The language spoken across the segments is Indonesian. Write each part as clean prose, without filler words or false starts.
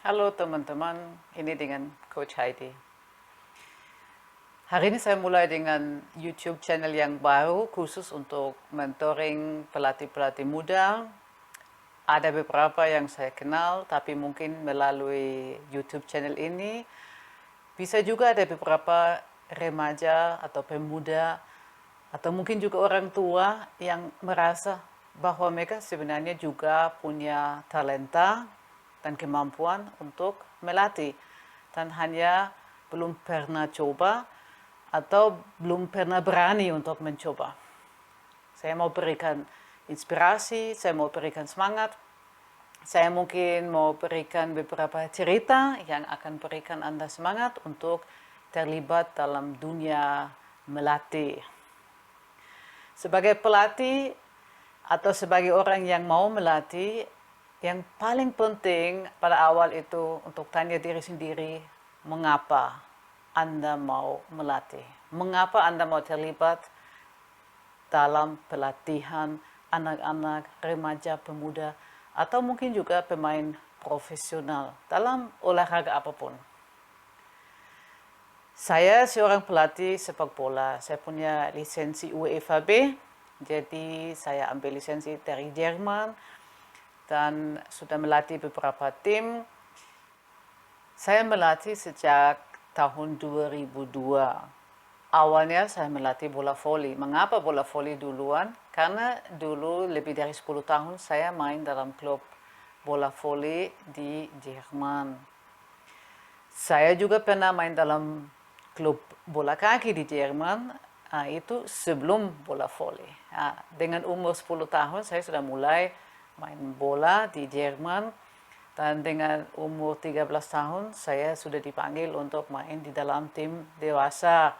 Halo teman-teman, ini dengan Coach Heidi. Hari ini saya mulai dengan YouTube channel yang baru khusus untuk mentoring pelatih-pelatih muda. Ada beberapa yang saya kenal, tapi mungkin melalui YouTube channel ini bisa juga ada beberapa remaja atau pemuda atau mungkin juga orang tua yang merasa bahwa mereka sebenarnya juga punya talenta dan kemampuan untuk melatih dan hanya belum pernah coba atau belum pernah berani untuk mencoba. Saya mau berikan inspirasi, saya mau berikan semangat, saya mungkin mau berikan beberapa cerita yang akan berikan Anda semangat untuk terlibat dalam dunia melatih. Sebagai pelatih atau sebagai orang yang mau melatih, yang paling penting pada awal itu untuk tanya diri sendiri, mengapa Anda mau melatih? Mengapa Anda mau terlibat dalam pelatihan anak-anak, remaja, pemuda, atau mungkin juga pemain profesional dalam olahraga apapun. Saya seorang pelatih sepak bola. Saya punya lisensi UEFA B, jadi saya ambil lisensi dari Jerman dan sudah melatih beberapa tim. Saya melatih sejak tahun 2002. Awalnya saya melatih bola voli. Mengapa bola voli duluan? Karena dulu lebih dari 10 tahun saya main dalam klub bola voli di Jerman. Saya juga pernah main dalam klub bola kaki di Jerman, itu sebelum bola voli. Dengan umur 10 tahun saya sudah mulai main bola di Jerman, dan dengan umur 13 tahun saya sudah dipanggil untuk main di dalam tim dewasa.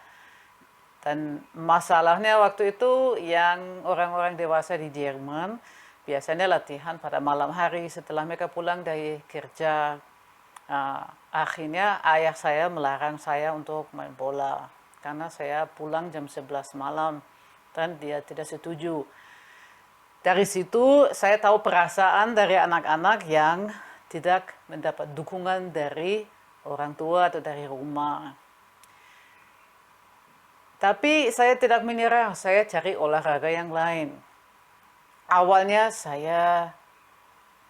Dan masalahnya waktu itu yang orang-orang dewasa di Jerman biasanya latihan pada malam hari setelah mereka pulang dari kerja. Akhirnya ayah saya melarang saya untuk main bola karena saya pulang jam 11 malam dan dia tidak setuju. Dari situ saya tahu perasaan dari anak-anak yang tidak mendapat dukungan dari orang tua atau dari rumah. Tapi saya tidak menyerah, saya cari olahraga yang lain. Awalnya saya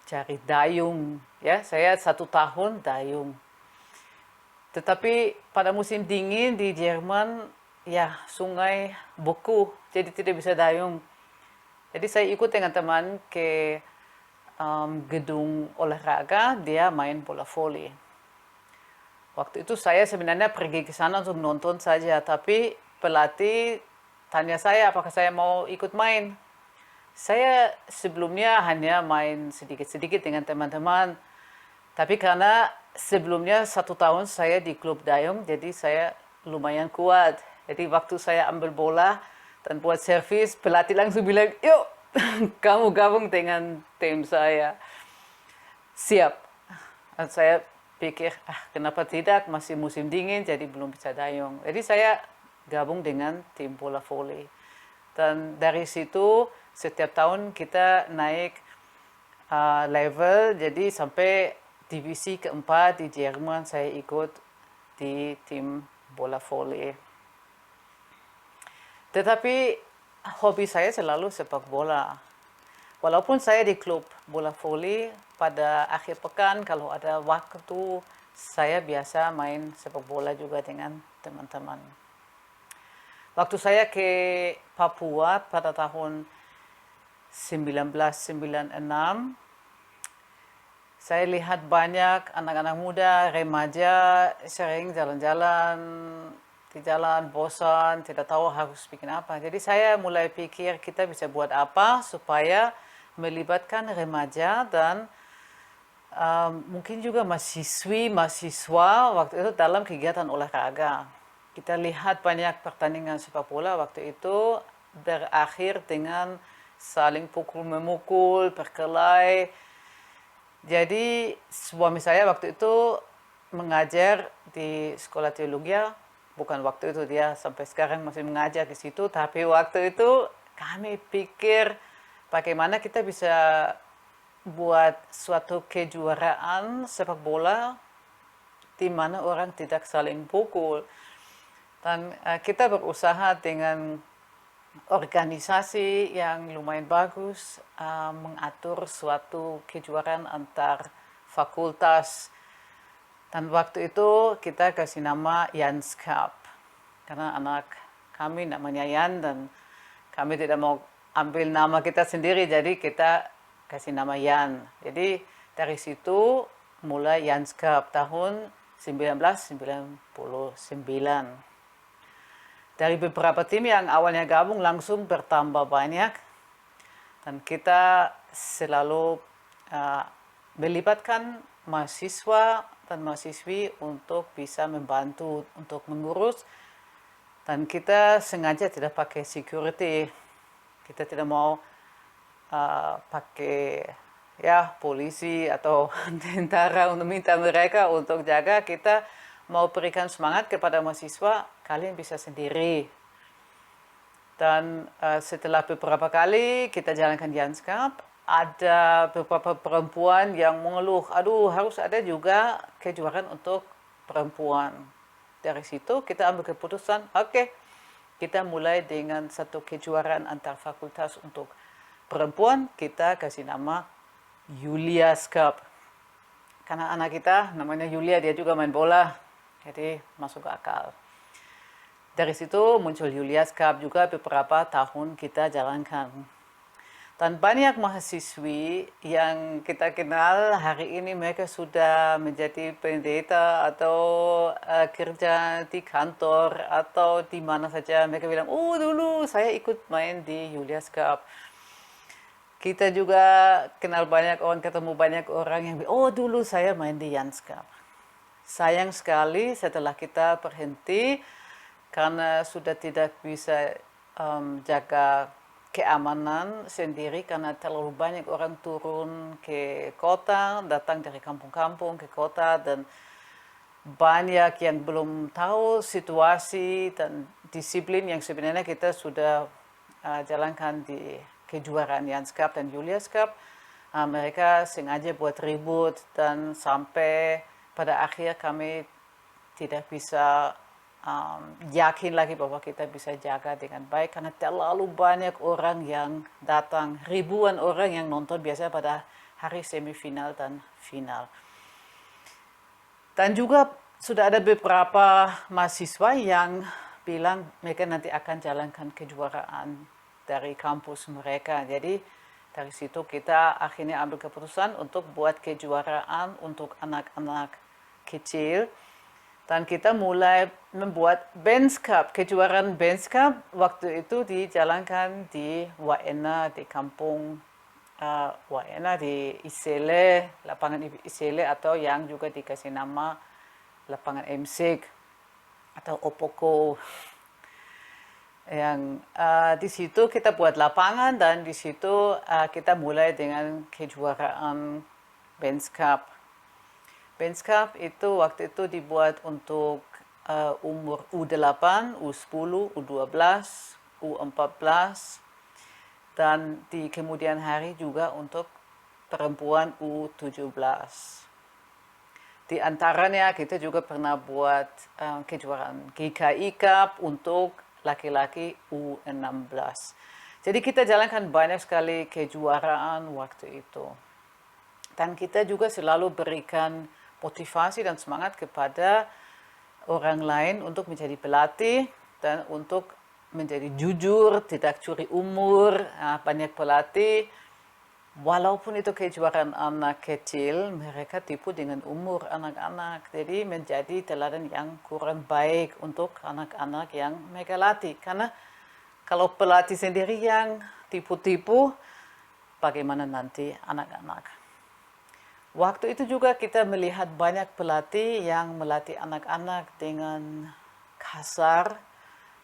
cari dayung, ya, saya 1 tahun dayung. Tetapi pada musim dingin di Jerman, ya sungai beku, jadi tidak bisa dayung. Jadi saya ikut dengan teman ke gedung olahraga, dia main bola voli. Waktu itu saya sebenarnya pergi ke sana untuk nonton saja, tapi pelatih tanya saya apakah saya mau ikut main. Saya sebelumnya hanya main sedikit-sedikit dengan teman-teman. Tapi karena sebelumnya 1 tahun saya di klub dayung, jadi saya lumayan kuat. Jadi waktu saya ambil bola dan buat servis, pelatih langsung bilang, yuk kamu gabung dengan tim saya. Siap. Dan saya pikir, kenapa tidak, masih musim dingin jadi belum bisa dayung. Jadi saya gabung dengan tim bola voli. Dan dari situ setiap tahun kita naik level, jadi sampai divisi keempat di Jerman saya ikut di tim bola voli. Tetapi hobi saya selalu sepak bola. Walaupun saya di klub bola voli, pada akhir pekan kalau ada waktu saya biasa main sepak bola juga dengan teman-teman. Waktu saya ke Papua pada tahun 1996, saya lihat banyak anak-anak muda, remaja sering jalan-jalan di jalan, bosan, tidak tahu harus bikin apa. Jadi saya mulai pikir kita bisa buat apa supaya melibatkan remaja dan mungkin juga mahasiswa waktu itu dalam kegiatan olahraga. Kita lihat banyak pertandingan sepak bola waktu itu berakhir dengan saling pukul-memukul, berkelahi. Jadi suami saya waktu itu mengajar di sekolah teologi. Bukan waktu itu, dia sampai sekarang masih mengajar di situ. Tapi waktu itu kami pikir bagaimana kita bisa buat suatu kejuaraan sepak bola di mana orang tidak saling pukul. Dan kita berusaha dengan organisasi yang lumayan bagus mengatur suatu kejuaraan antar fakultas. Dan waktu itu kita kasih nama Jans Cup. Karena anak kami namanya Jan dan kami tidak mau ambil nama kita sendiri, jadi kita kasih nama Jan. Jadi dari situ mulai Jans Cup tahun 1999. Dari beberapa tim yang awalnya gabung langsung bertambah banyak. Dan kita selalu melibatkan mahasiswa dan mahasiswi untuk bisa membantu untuk mengurus. Dan kita sengaja tidak pakai security. Kita tidak mau pakai polisi atau tentara untuk minta mereka untuk jaga. Kita mau berikan semangat kepada mahasiswa, kalian bisa sendiri. Dan setelah beberapa kali kita jalankan Jans Cup, ada beberapa perempuan yang mengeluh, aduh harus ada juga kejuaraan untuk perempuan. Dari situ kita ambil keputusan, oke, kita mulai dengan satu kejuaraan antar fakultas untuk perempuan, kita kasih nama Julia's Cup. Karena anak kita namanya Julia, dia juga main bola, jadi masuk akal. Dari situ muncul Julia's Cup juga beberapa tahun kita jalankan. Dan banyak mahasiswi yang kita kenal hari ini mereka sudah menjadi pendeta atau kerja di kantor atau di mana saja. Mereka bilang, oh dulu saya ikut main di Julia's Cup. Kita juga kenal banyak orang, ketemu banyak orang yang bilang, oh dulu saya main di Jans Cup. Sayang sekali setelah kita berhenti karena sudah tidak bisa jaga keamanan sendiri karena terlalu banyak orang turun ke kota, datang dari kampung-kampung ke kota dan banyak yang belum tahu situasi dan disiplin yang sebenarnya kita sudah jalankan di kejuaraan Jans Cup dan Julia's Cup. Mereka sengaja buat ribut dan sampai pada akhir kami tidak bisa yakin lagi bahwa kita bisa jaga dengan baik karena terlalu banyak orang yang datang, ribuan orang yang nonton biasanya pada hari semifinal dan final. Dan juga sudah ada beberapa mahasiswa yang bilang mereka nanti akan jalankan kejuaraan dari kampus mereka. Jadi dari situ kita akhirnya ambil keputusan untuk buat kejuaraan untuk anak-anak kecil. Dan kita mulai membuat Bench Cup, kejuaraan Bench Cup waktu itu dijalankan di Waena, di kampung Waena, di Isele, lapangan Isele atau yang juga dikasih nama lapangan MSIG atau Opoko. Yang di situ kita buat lapangan dan di situ kita mulai dengan kejuaraan Bench Cup. Bench Cup itu waktu itu dibuat untuk umur U8, U10, U12, U14 dan di kemudian hari juga untuk perempuan U17. Di antaranya kita juga pernah buat kejuaraan GKI Cup untuk laki-laki U16. Jadi kita jalankan banyak sekali kejuaraan waktu itu. Dan kita juga selalu berikan motivasi dan semangat kepada orang lain untuk menjadi pelatih dan untuk menjadi jujur, tidak curi umur. Banyak pelatih, walaupun itu kejuaraan anak kecil, mereka tipu dengan umur anak-anak. Jadi menjadi teladan yang kurang baik untuk anak-anak yang mereka latih. Karena kalau pelatih sendiri yang tipu-tipu, bagaimana nanti anak-anak? Waktu itu juga kita melihat banyak pelatih yang melatih anak-anak dengan kasar,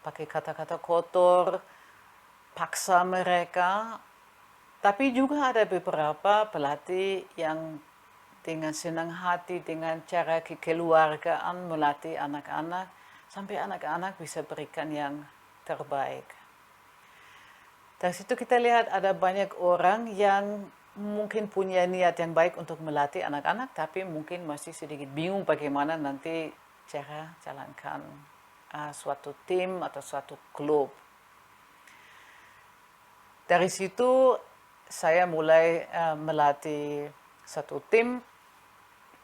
pakai kata-kata kotor, paksa mereka. Tapi juga ada beberapa pelatih yang dengan senang hati, dengan cara kekeluargaan melatih anak-anak, sampai anak-anak bisa berikan yang terbaik. Dari situ kita lihat ada banyak orang yang mungkin punya niat yang baik untuk melatih anak-anak, tapi mungkin masih sedikit bingung bagaimana nanti cara jalankan suatu tim atau suatu klub. Dari situ saya mulai melatih satu tim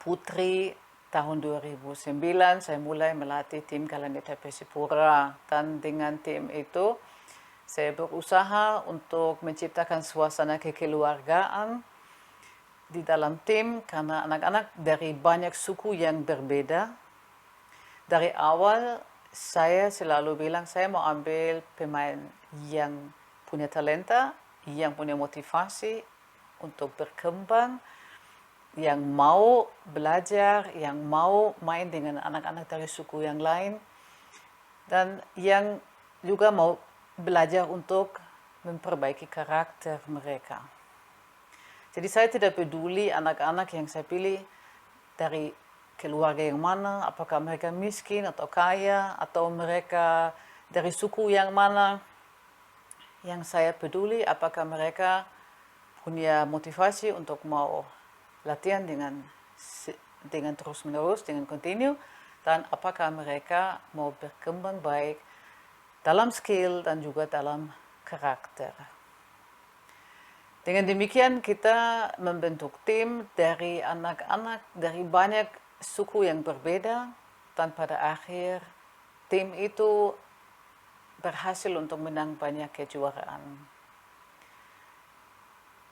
putri. Tahun 2009 saya mulai melatih tim Galaneta Persipura, dan dengan tim itu saya berusaha untuk menciptakan suasana kekeluargaan di dalam tim karena anak-anak dari banyak suku yang berbeda. Dari awal saya selalu bilang saya mau ambil pemain yang punya talenta, yang punya motivasi untuk berkembang, yang mau belajar, yang mau main dengan anak-anak dari suku yang lain, dan yang juga mau belajar untuk memperbaiki karakter mereka. Jadi saya tidak peduli anak-anak yang saya pilih dari keluarga yang mana, apakah mereka miskin atau kaya, atau mereka dari suku yang mana. Yang saya peduli apakah mereka punya motivasi untuk mau latihan dengan terus-menerus, dengan kontinu, dan apakah mereka mau berkembang baik dalam skill dan juga dalam karakter. Dengan demikian kita membentuk tim dari anak-anak dari banyak suku yang berbeda, dan pada akhir tim itu berhasil untuk menang banyak kejuaraan.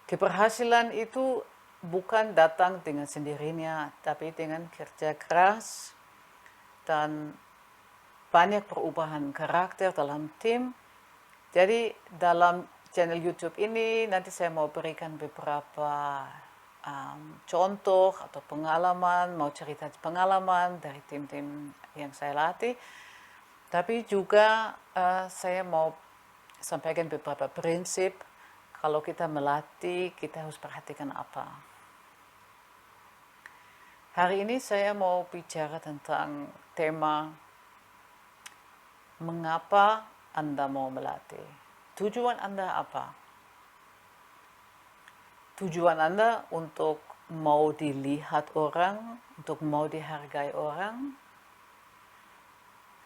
Keberhasilan itu bukan datang dengan sendirinya, tapi dengan kerja keras dan banyak perubahan karakter dalam tim. Jadi dalam channel YouTube ini nanti saya mau berikan beberapa contoh atau pengalaman, mau cerita pengalaman dari tim-tim yang saya latih. Tapi juga saya mau sampaikan beberapa prinsip. Kalau kita melatih, kita harus perhatikan apa. Hari ini saya mau bicara tentang tema mengapa Anda mau melatih. Tujuan Anda apa? Tujuan Anda untuk mau dilihat orang, untuk mau dihargai orang.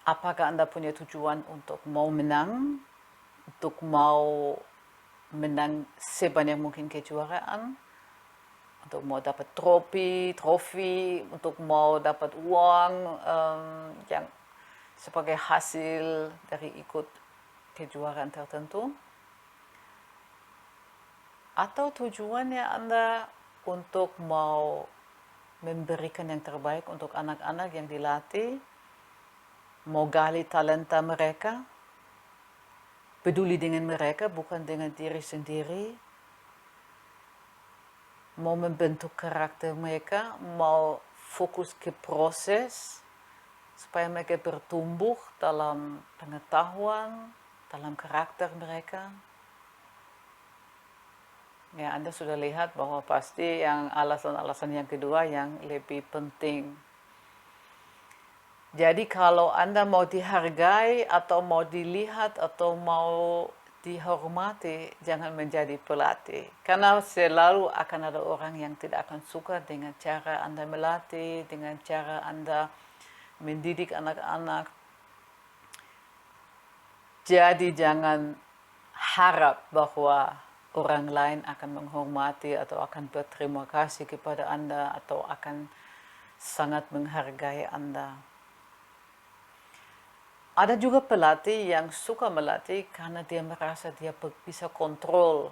Apakah Anda punya tujuan untuk mau menang, untuk mau menang sebanyak mungkin kejuaraan, untuk mau dapat trofi, untuk mau dapat uang yang sebagai hasil dari ikut kejuaraan tertentu? Atau tujuannya Anda untuk mau memberikan yang terbaik untuk anak-anak yang dilatih, mau gali talenta mereka, peduli dengan mereka bukan dengan diri sendiri, mau membentuk karakter mereka, mau fokus ke proses supaya mereka bertumbuh dalam pengetahuan, dalam karakter mereka. Ya, Anda sudah lihat bahwa pasti yang alasan-alasan yang kedua yang lebih penting. Jadi kalau Anda mau dihargai atau mau dilihat atau mau dihormati, jangan menjadi pelatih. Karena selalu akan ada orang yang tidak akan suka dengan cara Anda melatih, dengan cara Anda mendidik anak-anak. Jadi jangan harap bahwa orang lain akan menghormati atau akan berterima kasih kepada Anda atau akan sangat menghargai Anda. Ada juga pelatih yang suka melatih karena dia merasa dia bisa kontrol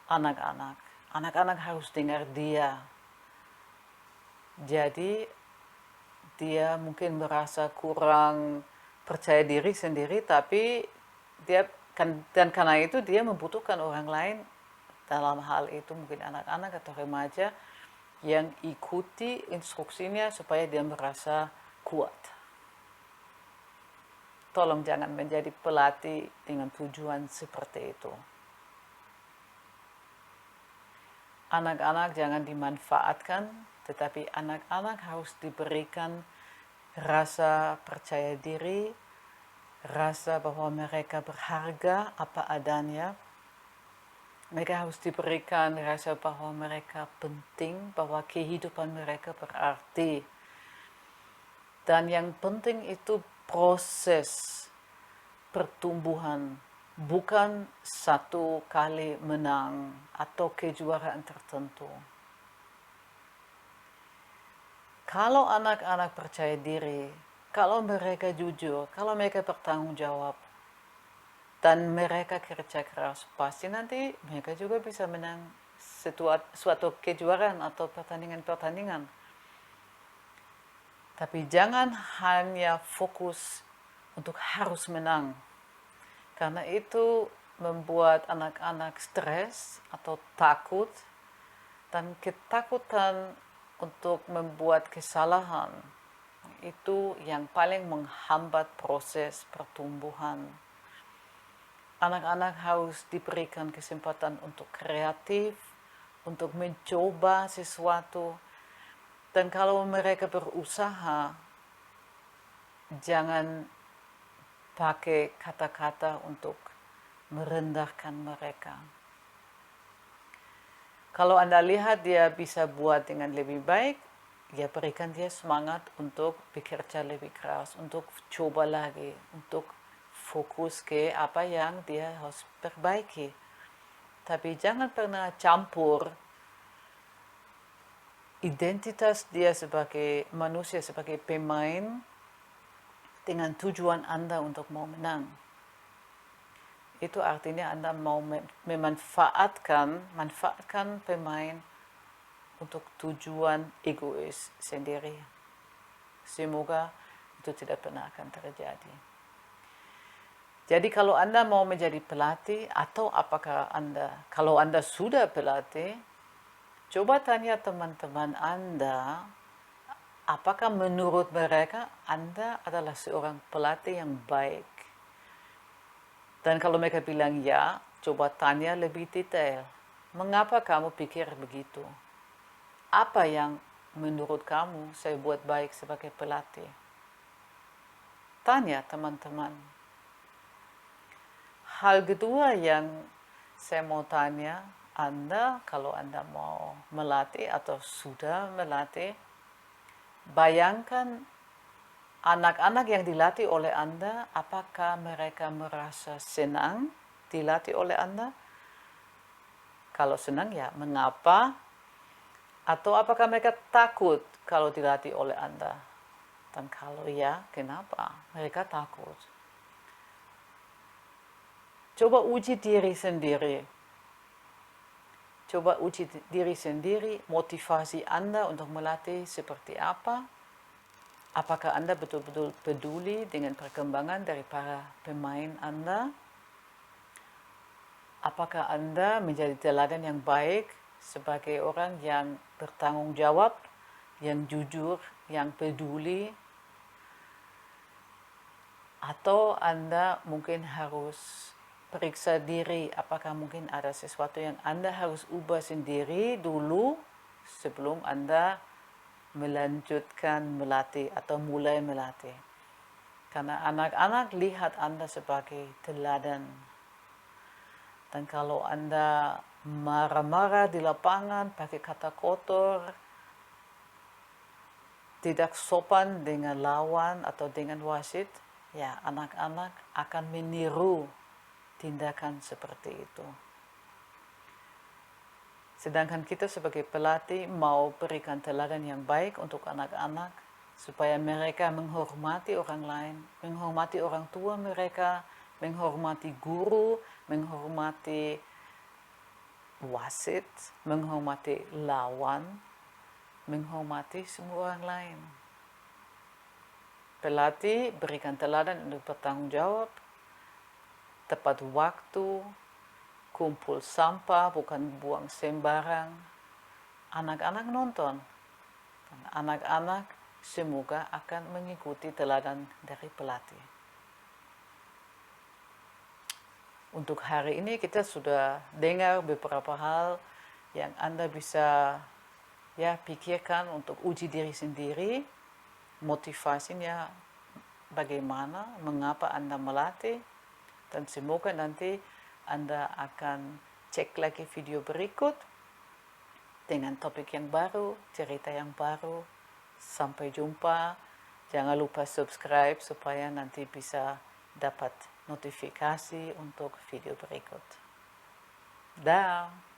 anak-anak. Anak-anak harus dengar dia. Jadi dia mungkin merasa kurang percaya diri sendiri, tapi dan karena itu dia membutuhkan orang lain dalam hal itu, mungkin anak-anak atau remaja yang ikuti instruksinya supaya dia merasa kuat. Tolong jangan menjadi pelatih dengan tujuan seperti itu. Anak-anak jangan dimanfaatkan, tetapi anak-anak harus diberikan rasa percaya diri, rasa bahwa mereka berharga apa adanya, Mereka harus diberikan rasa bahwa mereka penting, bahwa kehidupan mereka berarti. Dan yang penting itu proses pertumbuhan, bukan satu kali menang atau kejuaraan tertentu. Kalau anak-anak percaya diri, kalau mereka jujur, kalau mereka bertanggung jawab, dan mereka kerja keras, pasti nanti mereka juga bisa menang suatu kejuaraan atau pertandingan-pertandingan. Tapi jangan hanya fokus untuk harus menang. Karena itu membuat anak-anak stres atau takut, dan ketakutan untuk membuat kesalahan itu yang paling menghambat proses pertumbuhan. Anak-anak harus diberikan kesempatan untuk kreatif, untuk mencoba sesuatu. Dan kalau mereka berusaha, jangan pakai kata-kata untuk merendahkan mereka. Kalau Anda lihat dia bisa buat dengan lebih baik, ya berikan dia semangat untuk bekerja lebih keras, untuk coba lagi, untuk fokus ke apa yang dia harus perbaiki. Tapi jangan pernah campur identitas dia sebagai manusia, sebagai pemain, dengan tujuan Anda untuk mau menang. Itu artinya Anda mau manfaatkan pemain untuk tujuan egois sendiri. Semoga itu tidak pernah akan terjadi. Jadi kalau Anda mau menjadi pelatih, atau apakah kalau Anda sudah pelatih, coba tanya teman-teman Anda, apakah menurut mereka Anda adalah seorang pelatih yang baik? Dan kalau mereka bilang ya, coba tanya lebih detail. Mengapa kamu pikir begitu? Apa yang menurut kamu saya buat baik sebagai pelatih? Tanya teman-teman. Hal kedua yang saya mau tanya Anda, kalau Anda mau melatih atau sudah melatih, bayangkan anak-anak yang dilatih oleh Anda, apakah mereka merasa senang dilatih oleh Anda? Kalau senang ya, mengapa? Atau apakah mereka takut kalau dilatih oleh Anda? Dan kalau ya, kenapa mereka takut? Coba uji diri sendiri. Coba uji diri sendiri, motivasi Anda untuk melatih seperti apa? Apakah Anda betul-betul peduli dengan perkembangan dari para pemain Anda? Apakah Anda menjadi teladan yang baik sebagai orang yang bertanggung jawab, yang jujur, yang peduli? Atau Anda mungkin harus periksa diri, apakah mungkin ada sesuatu yang Anda harus ubah sendiri dulu sebelum Anda melanjutkan melatih atau mulai melatih. Karena anak-anak lihat Anda sebagai teladan. Dan kalau Anda marah-marah di lapangan, pakai kata kotor, tidak sopan dengan lawan atau dengan wasit, ya anak-anak akan meniru tindakan seperti itu. Sedangkan kita sebagai pelatih mau berikan teladan yang baik untuk anak-anak, supaya mereka menghormati orang lain, menghormati orang tua mereka, menghormati guru, menghormati wasit, menghormati lawan, menghormati semua orang lain. Pelatih berikan teladan untuk bertanggung jawab, tepat waktu, kumpul sampah, bukan buang sembarang. Anak-anak nonton. Anak-anak semoga akan mengikuti teladan dari pelatih. Untuk hari ini kita sudah dengar beberapa hal yang Anda bisa pikirkan untuk uji diri sendiri, motivasinya bagaimana, mengapa Anda melatih, dan semoga nanti Anda akan cek lagi video berikut dengan topik yang baru, cerita yang baru. Sampai jumpa. Jangan lupa subscribe supaya nanti bisa dapat notifikasi untuk video berikut. Dah.